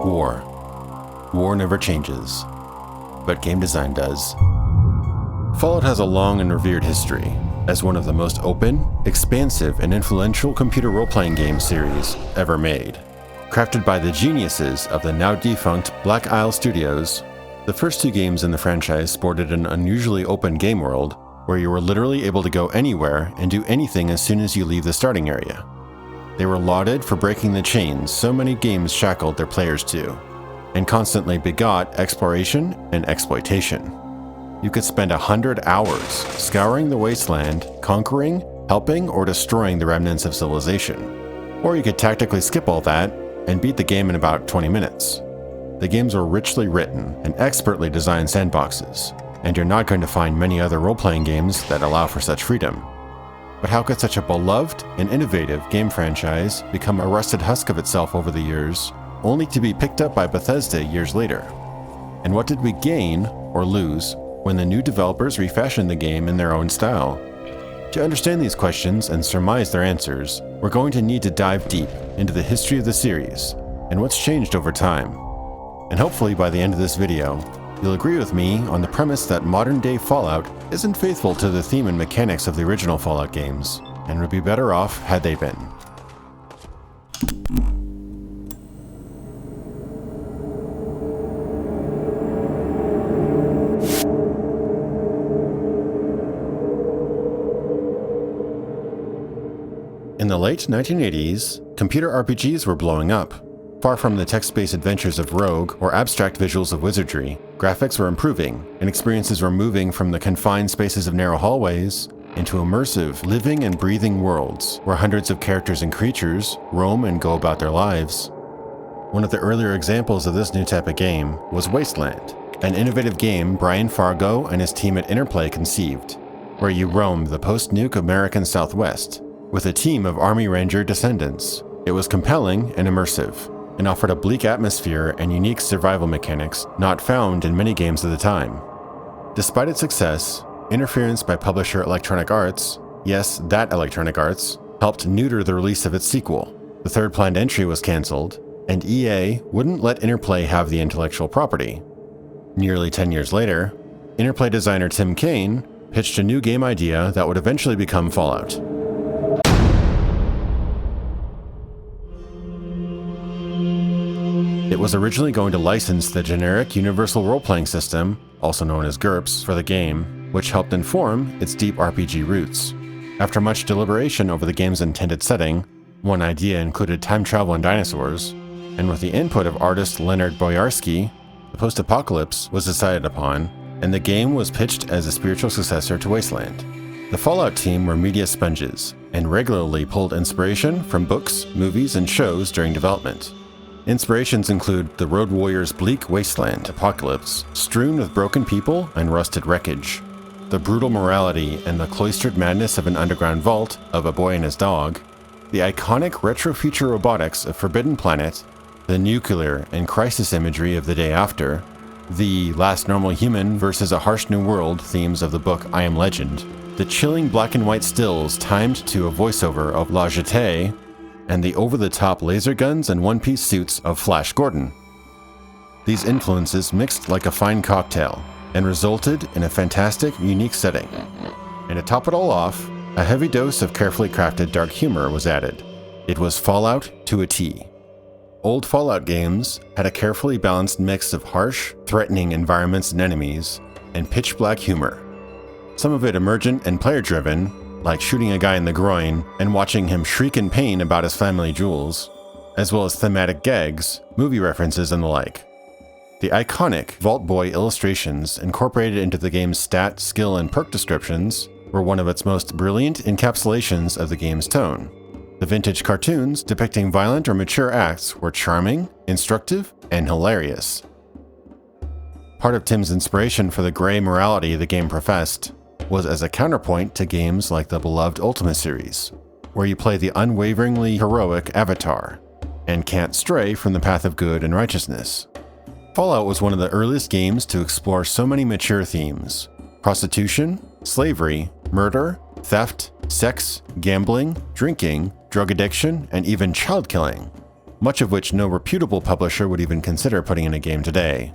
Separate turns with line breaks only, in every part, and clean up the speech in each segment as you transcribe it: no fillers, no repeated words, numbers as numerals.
War. War never changes, but game design does. Fallout has a long and revered history as one of the most open, expansive, and influential computer role-playing game series ever made. Crafted by the geniuses of the now-defunct Black Isle Studios, the first two games in the franchise sported an unusually open game world where you were literally able to go anywhere and do anything as soon as you leave the starting area. They were lauded for breaking the chains so many games shackled their players to, and constantly begot exploration and exploitation. You could spend 100 hours scouring the Wasteland, conquering, helping, or destroying the remnants of civilization. Or you could tactically skip all that and beat the game in about 20 minutes. The games were richly written and expertly designed sandboxes, and you're not going to find many other role-playing games that allow for such freedom. But how could such a beloved and innovative game franchise become a rusted husk of itself over the years, only to be picked up by Bethesda years later? And what did we gain or lose when the new developers refashioned the game in their own style? To understand these questions and surmise their answers, we're going to need to dive deep into the history of the series and what's changed over time. And hopefully by the end of this video, you'll agree with me on the premise that modern-day Fallout isn't faithful to the theme and mechanics of the original Fallout games, and would be better off had they been. In the late 1980s, computer RPGs were blowing up. Far from the text-based adventures of Rogue or abstract visuals of Wizardry, graphics were improving, and experiences were moving from the confined spaces of narrow hallways into immersive, living and breathing worlds where hundreds of characters and creatures roam and go about their lives. One of the earlier examples of this new type of game was Wasteland, an innovative game Brian Fargo and his team at Interplay conceived, where you roam the post-nuke American Southwest with a team of Army Ranger descendants. It was compelling and immersive, and offered a bleak atmosphere and unique survival mechanics not found in many games of the time. Despite its success, interference by publisher Electronic Arts, yes, that Electronic Arts, helped neuter the release of its sequel. The third planned entry was cancelled, and EA wouldn't let Interplay have the intellectual property. Nearly 10 years later, Interplay designer Tim Kaine pitched a new game idea that would eventually become Fallout. It was originally going to license the generic Universal Role-Playing System, also known as GURPS, for the game, which helped inform its deep RPG roots. After much deliberation over the game's intended setting, one idea included time travel and dinosaurs, and with the input of artist Leonard Boyarsky, the post-apocalypse was decided upon, and the game was pitched as a spiritual successor to Wasteland. The Fallout team were media sponges, and regularly pulled inspiration from books, movies, and shows during development. Inspirations include the Road Warrior's bleak wasteland apocalypse, strewn with broken people and rusted wreckage, the brutal morality and the cloistered madness of an underground vault of A Boy and His Dog, the iconic retro-future robotics of Forbidden Planet, the nuclear and crisis imagery of The Day After, the last normal human versus a harsh new world themes of the book I Am Legend, the chilling black and white stills timed to a voiceover of La Jetée, and the over-the-top laser guns and one-piece suits of Flash Gordon. These influences mixed like a fine cocktail and resulted in a fantastic, unique setting. And to top it all off, a heavy dose of carefully crafted dark humor was added. It was Fallout to a T. Old Fallout games had a carefully balanced mix of harsh, threatening environments and enemies, and pitch-black humor. Some of it emergent and player-driven, like shooting a guy in the groin and watching him shriek in pain about his family jewels, as well as thematic gags, movie references, and the like. The iconic Vault Boy illustrations incorporated into the game's stat, skill, and perk descriptions were one of its most brilliant encapsulations of the game's tone. The vintage cartoons depicting violent or mature acts were charming, instructive, and hilarious. Part of Tim's inspiration for the gray morality the game professed was as a counterpoint to games like the beloved Ultima series, where you play the unwaveringly heroic Avatar, and can't stray from the path of good and righteousness. Fallout was one of the earliest games to explore so many mature themes: prostitution, slavery, murder, theft, sex, gambling, drinking, drug addiction, and even child killing. much of which no reputable publisher would even consider putting in a game today.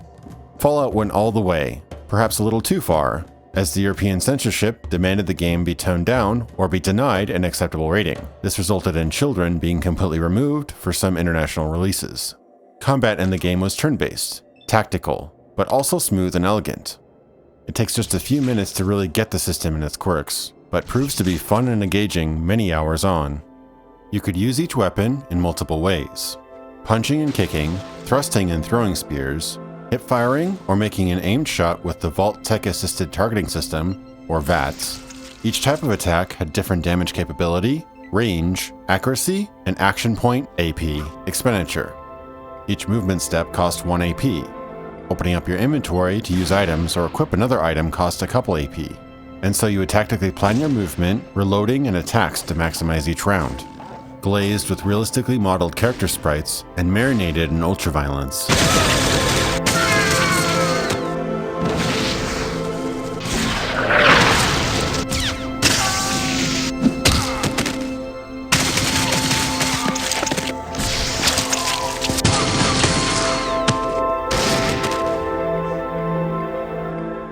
Fallout went all the way, perhaps a little too far, as the European censorship demanded the game be toned down or be denied an acceptable rating. This resulted in children being completely removed for some international releases. Combat in the game was turn-based, tactical, but also smooth and elegant. It takes just a few minutes to really get the system and its quirks, but proves to be fun and engaging many hours on. You could use each weapon in multiple ways: punching and kicking, thrusting and throwing spears, hip-firing, or making an aimed shot with the Vault Tech-Assisted Targeting System, or VATS. Each type of attack had different damage capability, range, accuracy, and action point AP expenditure. Each movement step cost 1 AP. Opening up your inventory to use items or equip another item cost a couple AP. And so you would tactically plan your movement, reloading, and attacks to maximize each round. Glazed with realistically modeled character sprites and marinated in ultraviolence.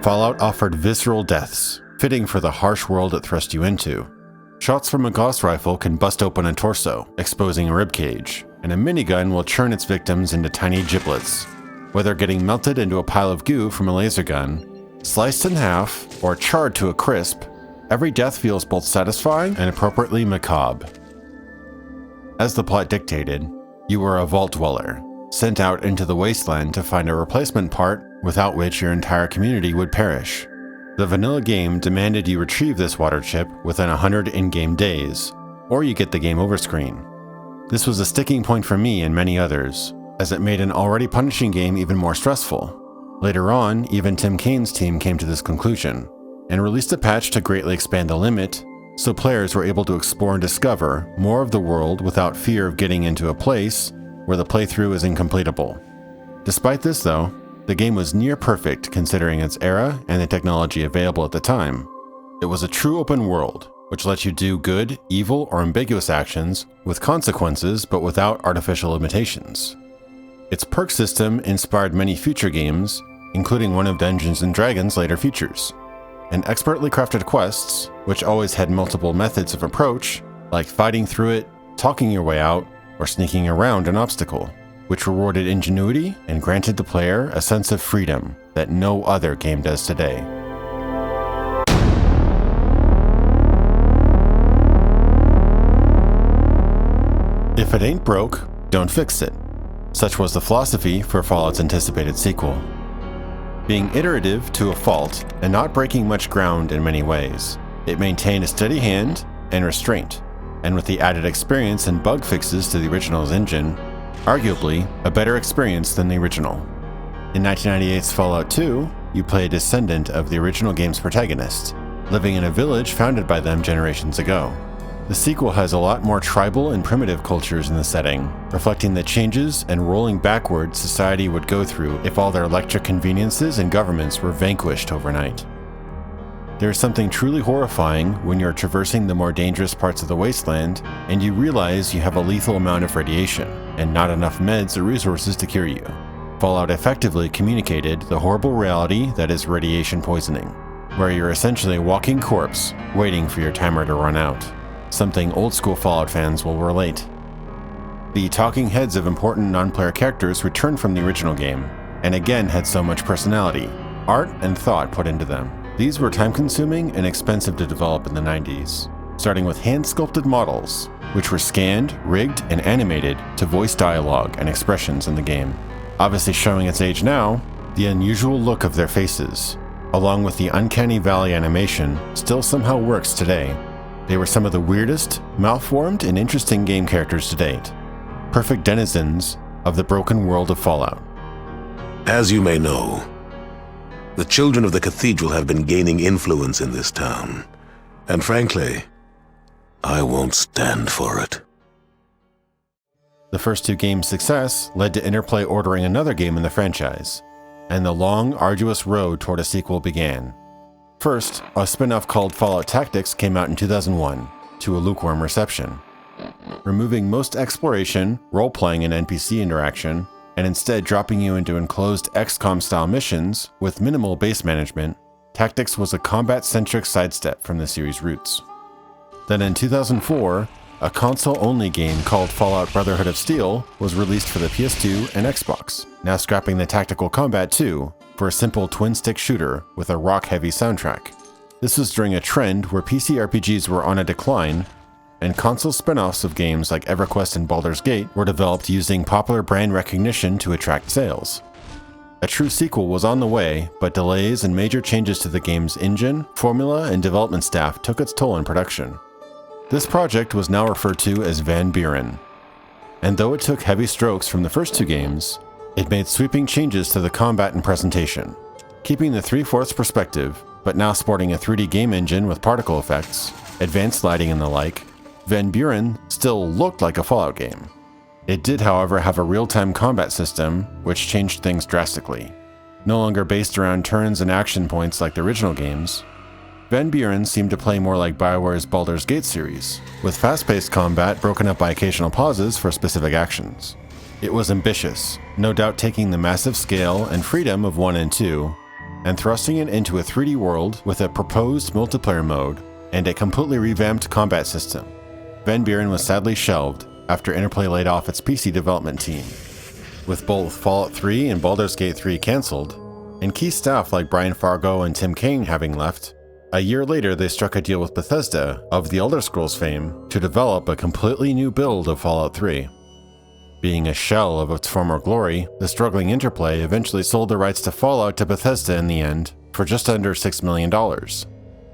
Fallout offered visceral deaths, fitting for the harsh world it thrust you into. Shots from a Gauss rifle can bust open a torso, exposing a ribcage, and a minigun will churn its victims into tiny giblets. Whether getting melted into a pile of goo from a laser gun, sliced in half, or charred to a crisp, every death feels both satisfying and appropriately macabre. As the plot dictated, you were a vault dweller, sent out into the Wasteland to find a replacement part without which your entire community would perish. The vanilla game demanded you retrieve this water chip within 100 in-game days, or you get the game over screen. This was a sticking point for me and many others, as it made an already punishing game even more stressful. Later on, even Tim Kane's team came to this conclusion, and released a patch to greatly expand the limit, so players were able to explore and discover more of the world without fear of getting into a place where the playthrough is incompletable. Despite this though, the game was near perfect considering its era and the technology available at the time. It was a true open world, which lets you do good, evil, or ambiguous actions with consequences but without artificial limitations. Its perk system inspired many future games, including one of Dungeons & Dragons' later features, and expertly crafted quests, which always had multiple methods of approach, like fighting through it, talking your way out, or sneaking around an obstacle, which rewarded ingenuity and granted the player a sense of freedom that no other game does today. If it ain't broke, don't fix it. Such was the philosophy for Fallout's anticipated sequel. Being iterative to a fault and not breaking much ground in many ways, it maintained a steady hand and restraint, and with the added experience and bug fixes to the original's engine, arguably a better experience than the original. In 1998's Fallout 2, you play a descendant of the original game's protagonist, living in a village founded by them generations ago. The sequel has a lot more tribal and primitive cultures in the setting, reflecting the changes and rolling backwards society would go through if all their electric conveniences and governments were vanquished overnight. There is something truly horrifying when you're traversing the more dangerous parts of the Wasteland and you realize you have a lethal amount of radiation and not enough meds or resources to cure you. Fallout effectively communicated the horrible reality that is radiation poisoning, where you're essentially a walking corpse waiting for your timer to run out. Something old-school Fallout fans will relate. The talking heads of important non-player characters returned from the original game, and again had so much personality, art, and thought put into them. These were time-consuming and expensive to develop in the 90s, starting with hand-sculpted models, which were scanned, rigged, and animated to voice dialogue and expressions in the game. Obviously showing its age now, the unusual look of their faces, along with the uncanny valley animation, still somehow works today. They were some of the weirdest, malformed, and interesting game characters to date. Perfect denizens of the broken world of Fallout.
As you may know, the children of the cathedral have been gaining influence in this town, and frankly, I won't stand for it.
The first two games' success led to Interplay ordering another game in the franchise, and the long, arduous road toward a sequel began. First, a spin-off called Fallout Tactics came out in 2001, to a lukewarm reception. removing most exploration, role-playing, and NPC interaction, and instead dropping you into enclosed XCOM-style missions with minimal base management. Tactics was a combat-centric sidestep from the series' roots. Then in 2004, a console-only game called Fallout Brotherhood of Steel was released for the PS2 and Xbox, now scrapping the tactical combat too, for a simple twin-stick shooter with a rock-heavy soundtrack. This was during a trend where PC RPGs were on a decline, and console spin-offs of games like EverQuest and Baldur's Gate were developed using popular brand recognition to attract sales. A true sequel was on the way, but delays and major changes to the game's engine, formula, and development staff took its toll in production. This project was now referred to as Van Buren, and though it took heavy strokes from the first two games, it made sweeping changes to the combat and presentation. Keeping the 3/4 perspective, but now sporting a 3D game engine with particle effects, advanced lighting and the like, Van Buren still looked like a Fallout game. It did, however, have a real-time combat system, which changed things drastically. No longer based around turns and action points like the original games, Van Buren seemed to play more like BioWare's Baldur's Gate series, with fast-paced combat broken up by occasional pauses for specific actions. It was ambitious, no doubt taking the massive scale and freedom of 1 and 2, and thrusting it into a 3D world with a proposed multiplayer mode and a completely revamped combat system. Van Buren was sadly shelved after Interplay laid off its PC development team. With both Fallout 3 and Baldur's Gate 3 cancelled, and key staff like Brian Fargo and Tim Cain having left, a year later they struck a deal with Bethesda, of the Elder Scrolls fame, to develop a completely new build of Fallout 3. Being a shell of its former glory, the struggling Interplay eventually sold the rights to Fallout to Bethesda in the end for just under $6 million,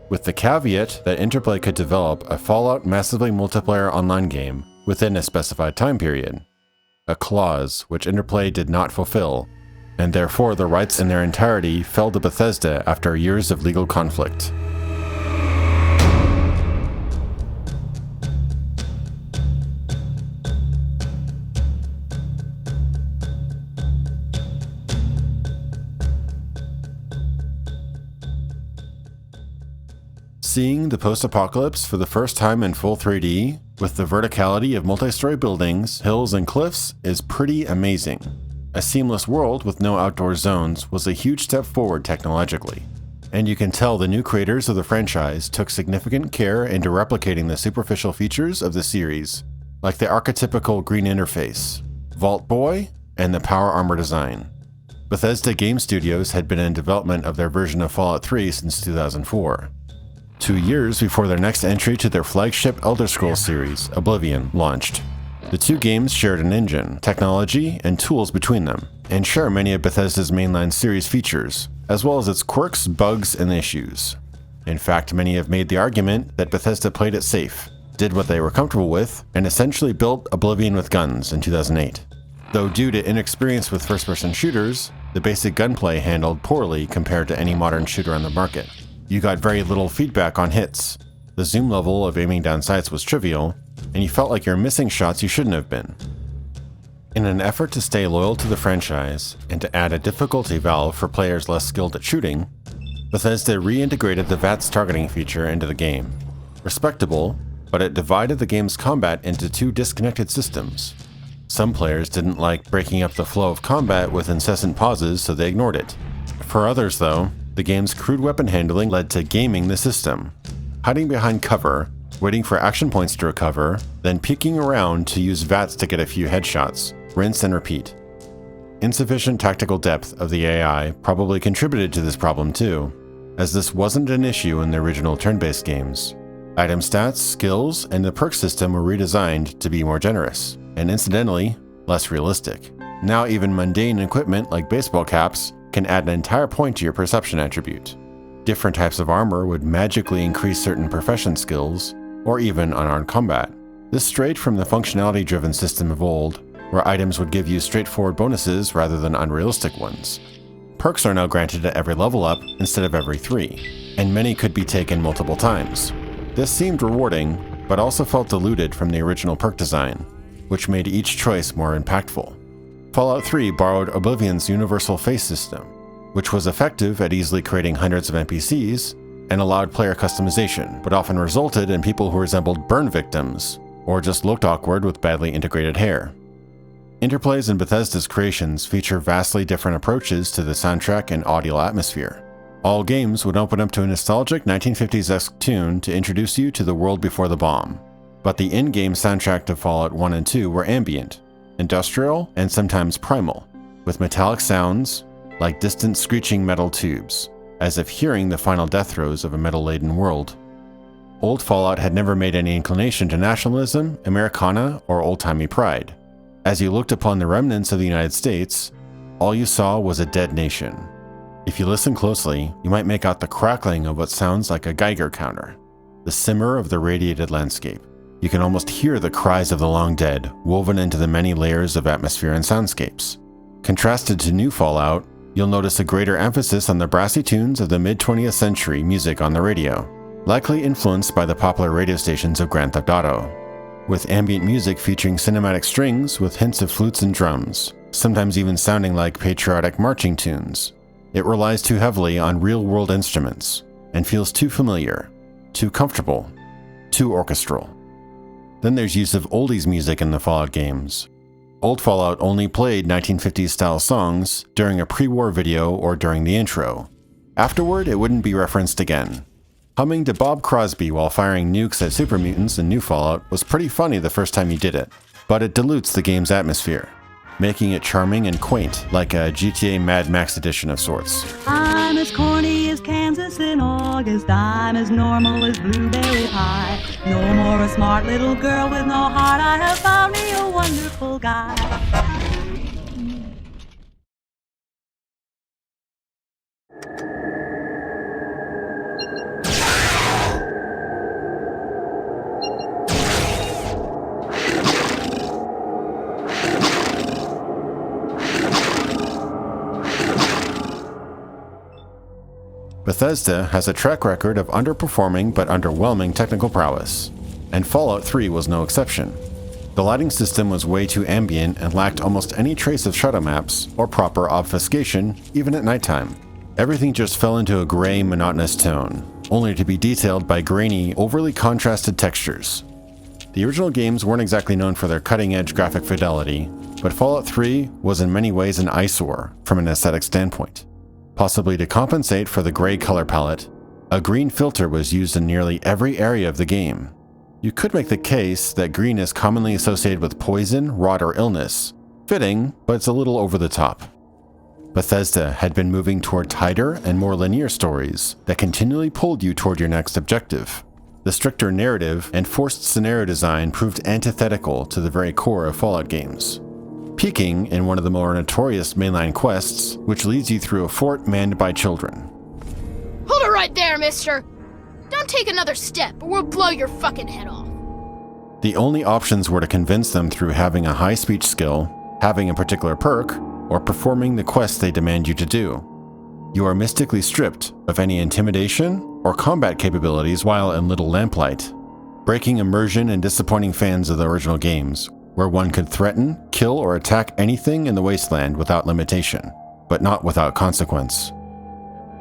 with the caveat that Interplay could develop a Fallout massively multiplayer online game within a specified time period, a clause which Interplay did not fulfill, and therefore the rights in their entirety fell to Bethesda after years of legal conflict. Seeing the post-apocalypse for the first time in full 3D, with the verticality of multi-story buildings, hills, and cliffs, is pretty amazing. A seamless world with no outdoor zones was a huge step forward technologically, and you can tell the new creators of the franchise took significant care into replicating the superficial features of the series, like the archetypical green interface, Vault Boy, and the power armor design. Bethesda Game Studios had been in development of their version of Fallout 3 since 2004. 2 years before their next entry to their flagship Elder Scrolls series, Oblivion, launched. The two games shared an engine, technology, and tools between them, and share many of Bethesda's mainline series features, as well as its quirks, bugs, and issues. In fact, many have made the argument that Bethesda played it safe, did what they were comfortable with, and essentially built Oblivion with guns in 2008. Though due to inexperience with first-person shooters, the basic gunplay handled poorly compared to any modern shooter on the market. You got very little feedback on hits, the zoom level of aiming down sights was trivial, and you felt like you're missing shots you shouldn't have been. In an effort to stay loyal to the franchise, and to add a difficulty valve for players less skilled at shooting, Bethesda reintegrated the VATS targeting feature into the game. Respectable, but it divided the game's combat into two disconnected systems. Some players didn't like breaking up the flow of combat with incessant pauses, so they ignored it. For others, though, the game's crude weapon handling led to gaming the system, hiding behind cover, waiting for action points to recover, then peeking around to use VATS to get a few headshots, rinse and repeat. Insufficient tactical depth of the AI probably contributed to this problem too, as this wasn't an issue in the original turn-based games. Item stats, skills, and the perk system were redesigned to be more generous, and incidentally, less realistic. Now even mundane equipment like baseball caps can add an entire point to your perception attribute. Different types of armor would magically increase certain profession skills, or even unarmed combat. This strayed from the functionality-driven system of old, where items would give you straightforward bonuses rather than unrealistic ones. Perks are now granted at every level up instead of every 3, and many could be taken multiple times. This seemed rewarding, but also felt diluted from the original perk design, which made each choice more impactful. Fallout 3 borrowed Oblivion's universal face system, which was effective at easily creating hundreds of NPCs and allowed player customization, but often resulted in people who resembled burn victims, or just looked awkward with badly integrated hair. Interplay's and Bethesda's creations feature vastly different approaches to the soundtrack and audio atmosphere. All games would open up to a nostalgic 1950s-esque tune to introduce you to the world before the bomb. But the in-game soundtrack to Fallout 1 and 2 were ambient, industrial, and sometimes primal, with metallic sounds like distant screeching metal tubes, as if hearing the final death throes of a metal-laden world. Old Fallout had never made any inclination to nationalism, Americana, or old-timey pride. As you looked upon the remnants of the United States, all you saw was a dead nation. If you listen closely, you might make out the crackling of what sounds like a Geiger counter, the simmer of the radiated landscape. You can almost hear the cries of the long dead woven into the many layers of atmosphere and soundscapes. Contrasted to new Fallout, you'll notice a greater emphasis on the brassy tunes of the mid-20th century music on the radio, likely influenced by the popular radio stations of Grand Theft Auto, with ambient music featuring cinematic strings with hints of flutes and drums, sometimes even sounding like patriotic marching tunes. It relies too heavily on real-world instruments, and feels too familiar, too comfortable, too orchestral. Then there's use of oldies music in the Fallout games. Old Fallout only played 1950s-style songs during a pre-war video or during the intro. Afterward, it wouldn't be referenced again. Humming to Bob Crosby while firing nukes at super mutants in new Fallout was pretty funny the first time you did it, but it dilutes the game's atmosphere, making it charming and quaint, like a GTA Mad Max edition of sorts.
I'm as corny as Kansas in August. I'm as normal as blueberry pie. No more a smart little girl with no heart. I have found me a wonderful guy.
Bethesda has a track record of underperforming but underwhelming technical prowess, and Fallout 3 was no exception. The lighting system was way too ambient and lacked almost any trace of shadow maps or proper obfuscation, even at nighttime. Everything just fell into a gray, monotonous tone, only to be detailed by grainy, overly contrasted textures. The original games weren't exactly known for their cutting-edge graphic fidelity, but Fallout 3 was in many ways an eyesore from an aesthetic standpoint. Possibly to compensate for the gray color palette, a green filter was used in nearly every area of the game. You could make the case that green is commonly associated with poison, rot, or illness. Fitting, but it's a little over the top. Bethesda had been moving toward tighter and more linear stories that continually pulled you toward your next objective. The stricter narrative and forced scenario design proved antithetical to the very core of Fallout games, peaking in one of the more notorious mainline quests, which leads you through a fort manned by children.
Hold it right there, mister! Don't take another step, or we'll blow your fucking head off.
The only options were to convince them through having a high speech skill, having a particular perk, or performing the quest they demand you to do. You are mystically stripped of any intimidation or combat capabilities while in little lamplight, breaking immersion and disappointing fans of the original games, where one could threaten, kill, or attack anything in the Wasteland without limitation, but not without consequence.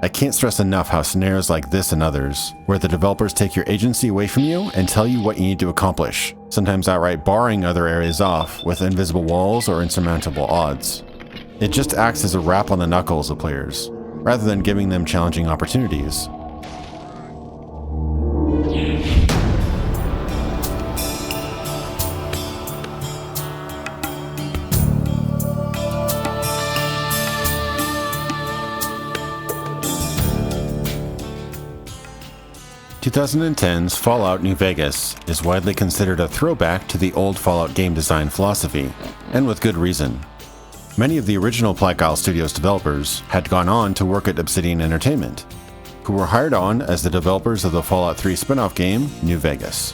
I can't stress enough how scenarios like this and others, where the developers take your agency away from you and tell you what you need to accomplish, sometimes outright barring other areas off with invisible walls or insurmountable odds. It just acts as a rap on the knuckles of players, rather than giving them challenging opportunities. 2010's Fallout New Vegas is widely considered a throwback to the old Fallout game design philosophy, and with good reason. Many of the original Black Isle Studios developers had gone on to work at Obsidian Entertainment, who were hired on as the developers of the Fallout 3 spin-off game, New Vegas.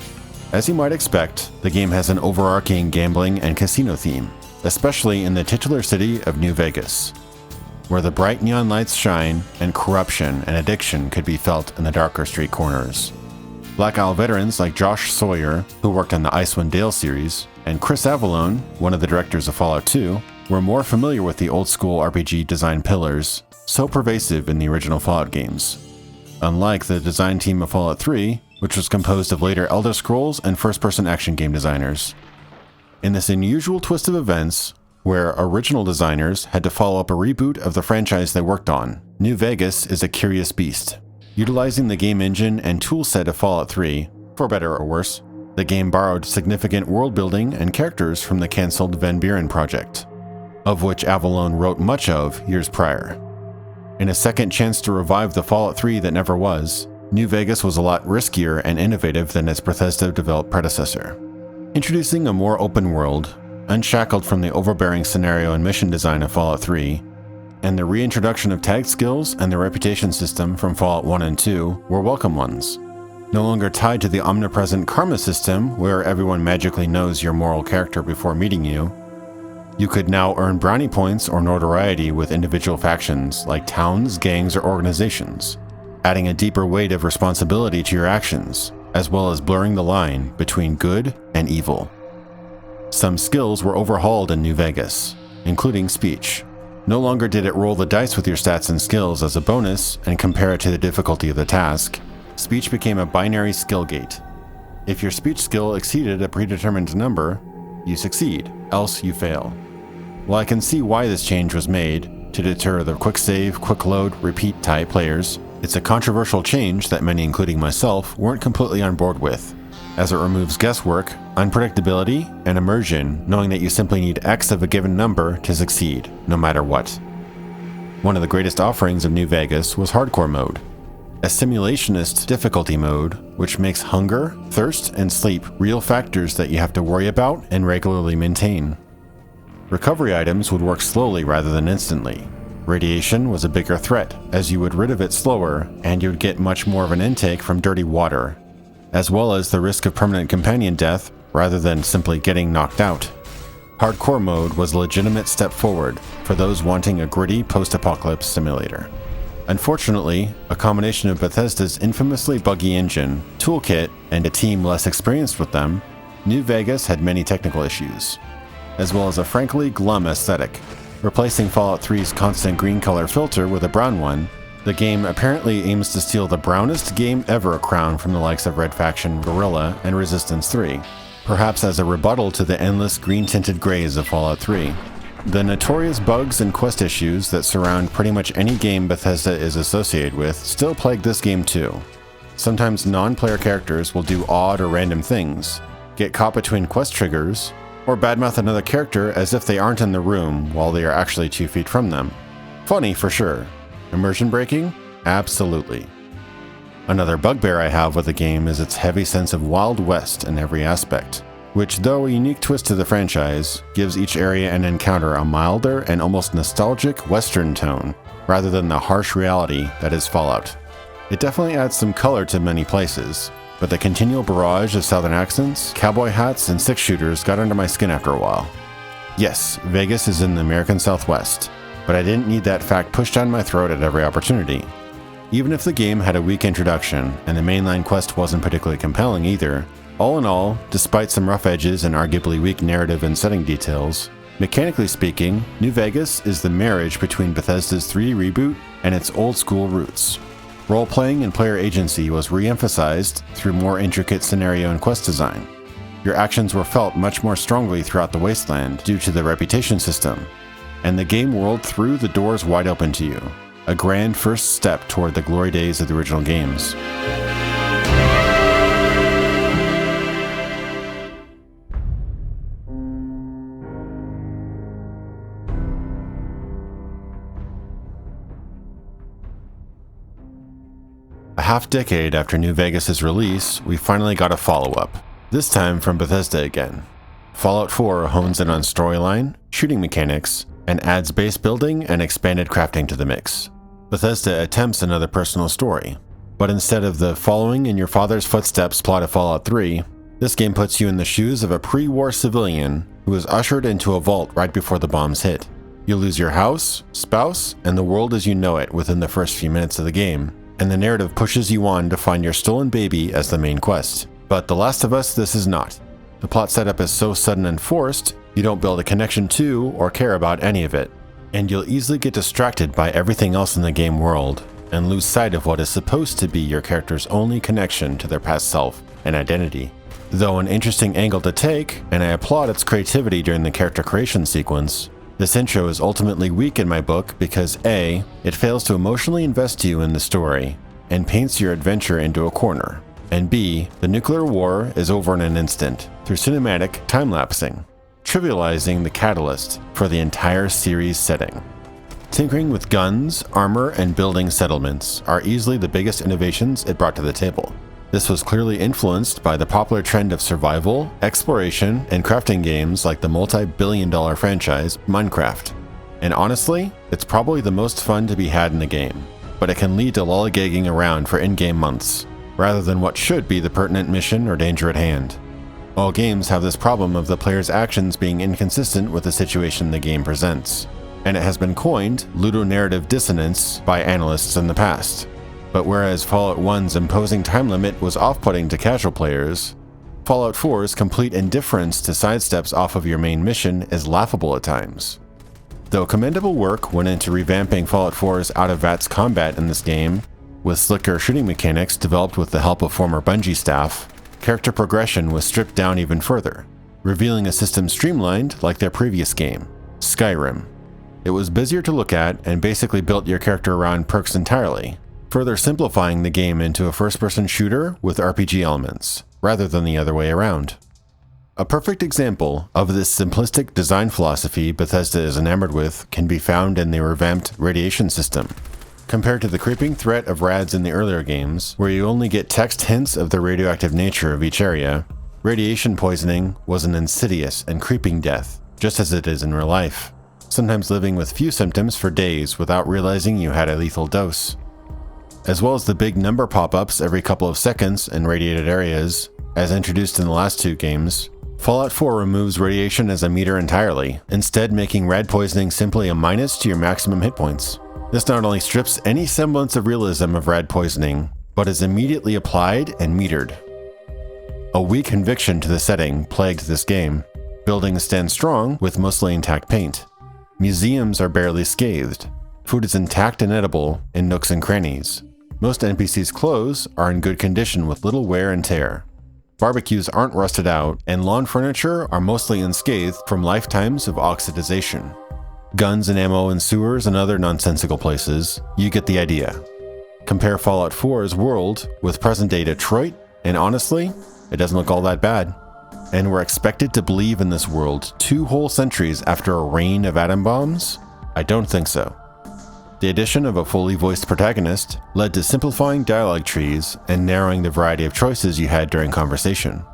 As you might expect, the game has an overarching gambling and casino theme, especially in the titular city of New Vegas, where the bright neon lights shine and corruption and addiction could be felt in the darker street corners. Black Isle veterans like Josh Sawyer, who worked on the Icewind Dale series, and Chris Avallone, one of the directors of Fallout 2, were more familiar with the old-school RPG design pillars, so pervasive in the original Fallout games. Unlike the design team of Fallout 3, which was composed of later Elder Scrolls and first-person action game designers. In this unusual twist of events, where original designers had to follow up a reboot of the franchise they worked on, New Vegas is a curious beast. Utilizing the game engine and toolset of Fallout 3, for better or worse, the game borrowed significant world building and characters from the cancelled Van Buren project, of which Avalon wrote much of years prior. In a second chance to revive the Fallout 3 that never was, New Vegas was a lot riskier and innovative than its Bethesda-developed predecessor. Introducing a more open world, unshackled from the overbearing scenario and mission design of Fallout 3, and the reintroduction of tag skills and the reputation system from Fallout 1 and 2 were welcome ones. No longer tied to the omnipresent karma system where everyone magically knows your moral character before meeting you, you could now earn brownie points or notoriety with individual factions like towns, gangs, or organizations, adding a deeper weight of responsibility to your actions, as well as blurring the line between good and evil. Some skills were overhauled in New Vegas, including speech. No longer did it roll the dice with your stats and skills as a bonus and compare it to the difficulty of the task. Speech became a binary skill gate. If your speech skill exceeded a predetermined number, you succeed, else you fail. While I can see why this change was made, to deter the quick save, quick load, repeat type players, it's a controversial change that many, including myself, weren't completely on board with, as it removes guesswork, unpredictability, and immersion, knowing that you simply need X of a given number to succeed, no matter what. One of the greatest offerings of New Vegas was Hardcore Mode, a simulationist difficulty mode which makes hunger, thirst, and sleep real factors that you have to worry about and regularly maintain. Recovery items would work slowly rather than instantly. Radiation was a bigger threat, as you would rid of it slower, and you would get much more of an intake from dirty water, as well as the risk of permanent companion death rather than simply getting knocked out. Hardcore Mode was a legitimate step forward for those wanting a gritty post-apocalypse simulator. Unfortunately, a combination of Bethesda's infamously buggy engine, toolkit, and a team less experienced with them, New Vegas had many technical issues, as well as a frankly glum aesthetic. Replacing Fallout 3's constant green color filter with a brown one, the game apparently aims to steal the brownest game ever crown from the likes of Red Faction, Guerrilla, and Resistance 3, perhaps as a rebuttal to the endless green-tinted grays of Fallout 3. The notorious bugs and quest issues that surround pretty much any game Bethesda is associated with still plague this game too. Sometimes non-player characters will do odd or random things, get caught between quest triggers, or badmouth another character as if they aren't in the room while they are actually 2 feet from them. Funny for sure. Immersion breaking? Absolutely. Another bugbear I have with the game is its heavy sense of Wild West in every aspect, which, though a unique twist to the franchise, gives each area and encounter a milder and almost nostalgic Western tone, rather than the harsh reality that is Fallout. It definitely adds some color to many places, but the continual barrage of southern accents, cowboy hats, and six-shooters got under my skin after a while. Yes, Vegas is in the American Southwest, but I didn't need that fact pushed down my throat at every opportunity. Even if the game had a weak introduction, and the mainline quest wasn't particularly compelling either, all in all, despite some rough edges and arguably weak narrative and setting details, mechanically speaking, New Vegas is the marriage between Bethesda's 3D reboot and its old-school roots. Role-playing and player agency was re-emphasized through more intricate scenario and quest design. Your actions were felt much more strongly throughout the Wasteland due to the reputation system, and the game world threw the doors wide open to you, a grand first step toward the glory days of the original games. A half-decade after New Vegas' release, we finally got a follow-up, this time from Bethesda again. Fallout 4 hones in on storyline, shooting mechanics, and adds base building and expanded crafting to the mix. Bethesda attempts another personal story, but instead of the following in your father's footsteps plot of Fallout 3, this game puts you in the shoes of a pre-war civilian who was ushered into a vault right before the bombs hit. You'll lose your house, spouse, and the world as you know it within the first few minutes of the game, and the narrative pushes you on to find your stolen baby as the main quest. But The Last of Us, this is not. The plot setup is so sudden and forced, you don't build a connection to or care about any of it, and you'll easily get distracted by everything else in the game world, and lose sight of what is supposed to be your character's only connection to their past self and identity. Though an interesting angle to take, and I applaud its creativity during the character creation sequence, this intro is ultimately weak in my book because A, it fails to emotionally invest you in the story, and paints your adventure into a corner, and B, the nuclear war is over in an instant through cinematic time-lapsing, trivializing the catalyst for the entire series setting. Tinkering with guns, armor, and building settlements are easily the biggest innovations it brought to the table. This was clearly influenced by the popular trend of survival, exploration, and crafting games like the multi-billion-dollar franchise Minecraft. And honestly, it's probably the most fun to be had in the game, but it can lead to lollygagging around for in-game months, rather than what should be the pertinent mission or danger at hand. All games have this problem of the player's actions being inconsistent with the situation the game presents, and it has been coined ludonarrative dissonance by analysts in the past. But whereas Fallout 1's imposing time limit was off-putting to casual players, Fallout 4's complete indifference to sidesteps off of your main mission is laughable at times. Though commendable work went into revamping Fallout 4's out-of-VATS combat in this game, with slicker shooting mechanics developed with the help of former Bungie staff, character progression was stripped down even further, revealing a system streamlined like their previous game, Skyrim. It was busier to look at and basically built your character around perks entirely, further simplifying the game into a first-person shooter with RPG elements, rather than the other way around. A perfect example of this simplistic design philosophy Bethesda is enamored with can be found in the revamped radiation system. Compared to the creeping threat of rads in the earlier games, where you only get text hints of the radioactive nature of each area, radiation poisoning was an insidious and creeping death, just as it is in real life, sometimes living with few symptoms for days without realizing you had a lethal dose. As well as the big number pop-ups every couple of seconds in radiated areas, as introduced in the last two games, Fallout 4 removes radiation as a meter entirely, instead making rad poisoning simply a minus to your maximum hit points. This not only strips any semblance of realism of rad poisoning, but is immediately applied and metered. A weak conviction to the setting plagued this game. Buildings stand strong with mostly intact paint. Museums are barely scathed. Food is intact and edible in nooks and crannies. Most NPCs' clothes are in good condition with little wear and tear. Barbecues aren't rusted out, and lawn furniture are mostly unscathed from lifetimes of oxidization. Guns and ammo in sewers and other nonsensical places, you get the idea. Compare Fallout 4's world with present-day Detroit, and honestly, it doesn't look all that bad. And we're expected to believe in this world 2 whole centuries after a rain of atom bombs? I don't think so. The addition of a fully voiced protagonist led to simplifying dialogue trees and narrowing the variety of choices you had during conversation,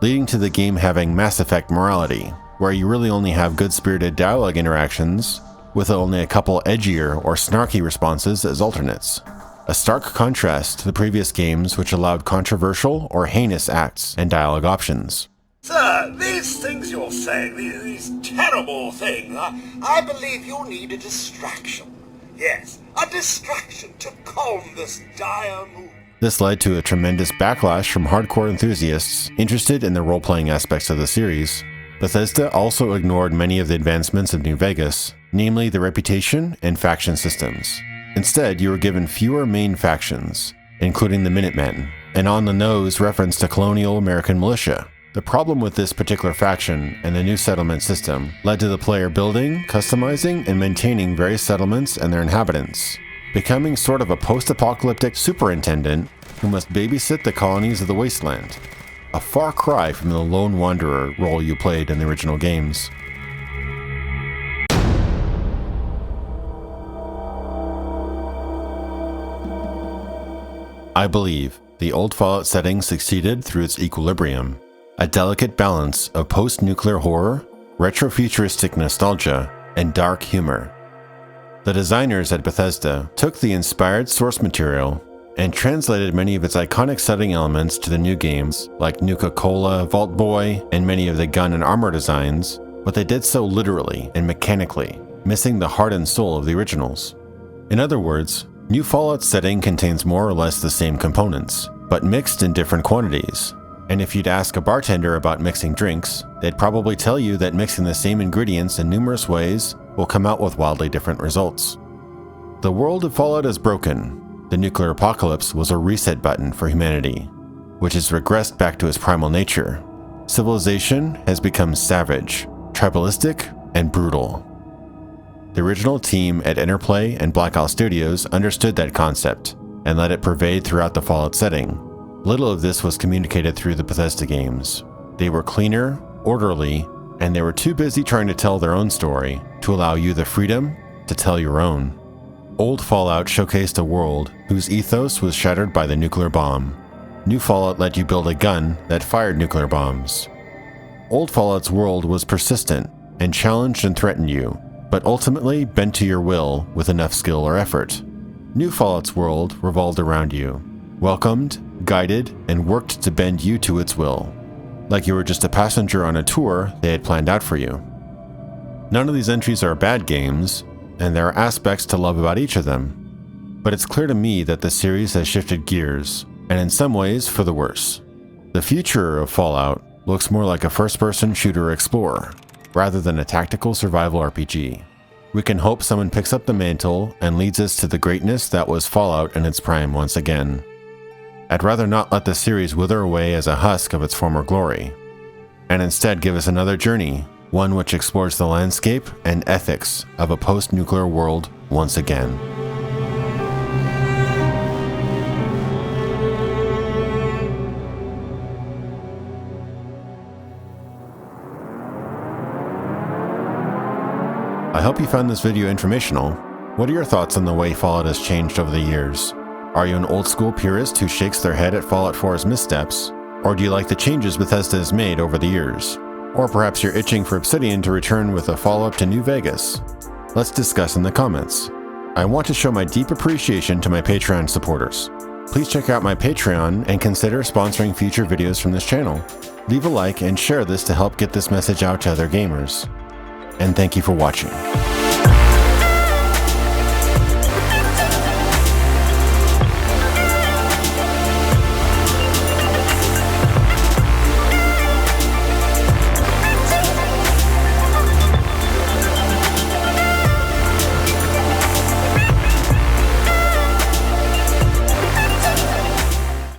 leading to the game having Mass Effect morality, where you really only have good-spirited dialogue interactions, with only a couple edgier or snarky responses as alternates. A stark contrast to the previous games which allowed controversial or heinous acts and dialogue options.
Sir, these things you're saying, these terrible things, I believe you need a distraction. Yes, a distraction to calm this dire mood.
This led to a tremendous backlash from hardcore enthusiasts interested in the role-playing aspects of the series. Bethesda also ignored many of the advancements of New Vegas, namely the reputation and faction systems. Instead, you were given fewer main factions, including the Minutemen, an on-the-nose reference to colonial American militia. The problem with this particular faction and the new settlement system led to the player building, customizing, and maintaining various settlements and their inhabitants, becoming sort of a post-apocalyptic superintendent who must babysit the colonies of the Wasteland. A far cry from the lone wanderer role you played in the original games. I believe the old Fallout setting succeeded through its equilibrium. A delicate balance of post-nuclear horror, retro-futuristic nostalgia, and dark humor. The designers at Bethesda took the inspired source material and translated many of its iconic setting elements to the new games, like Nuka-Cola, Vault Boy, and many of the gun and armor designs, but they did so literally and mechanically, missing the heart and soul of the originals. In other words, new Fallout's setting contains more or less the same components, but mixed in different quantities. And if you'd ask a bartender about mixing drinks, they'd probably tell you that mixing the same ingredients in numerous ways will come out with wildly different results. The world of Fallout is broken, The nuclear apocalypse was a reset button for humanity, which has regressed back to its primal nature. Civilization has become savage, tribalistic, and brutal. The original team at Interplay and Blackout Studios understood that concept and let it pervade throughout the Fallout setting. Little of this was communicated through the Bethesda games. They were cleaner, orderly, and they were too busy trying to tell their own story to allow you the freedom to tell your own. Old Fallout showcased a world whose ethos was shattered by the nuclear bomb. New Fallout let you build a gun that fired nuclear bombs. Old Fallout's world was persistent and challenged and threatened you, but ultimately bent to your will with enough skill or effort. New Fallout's world revolved around you, welcomed, guided, and worked to bend you to its will, like you were just a passenger on a tour they had planned out for you. None of these entries are bad games, and there are aspects to love about each of them, but it's clear to me that the series has shifted gears, and in some ways for the worse. The future of Fallout looks more like a first-person shooter explorer, rather than a tactical survival RPG. We can hope someone picks up the mantle and leads us to the greatness that was Fallout in its prime once again. I'd rather not let the series wither away as a husk of its former glory, and instead give us another journey, one which explores the landscape and ethics of a post-nuclear world once again. I hope you found this video informational. What are your thoughts on the way Fallout has changed over the years? Are you an old-school purist who shakes their head at Fallout 4's missteps? Or do you like the changes Bethesda has made over the years? Or perhaps you're itching for Obsidian to return with a follow-up to New Vegas? Let's discuss in the comments. I want to show my deep appreciation to my Patreon supporters. Please check out my Patreon and consider sponsoring future videos from this channel. Leave a like and share this to help get this message out to other gamers. And thank you for watching.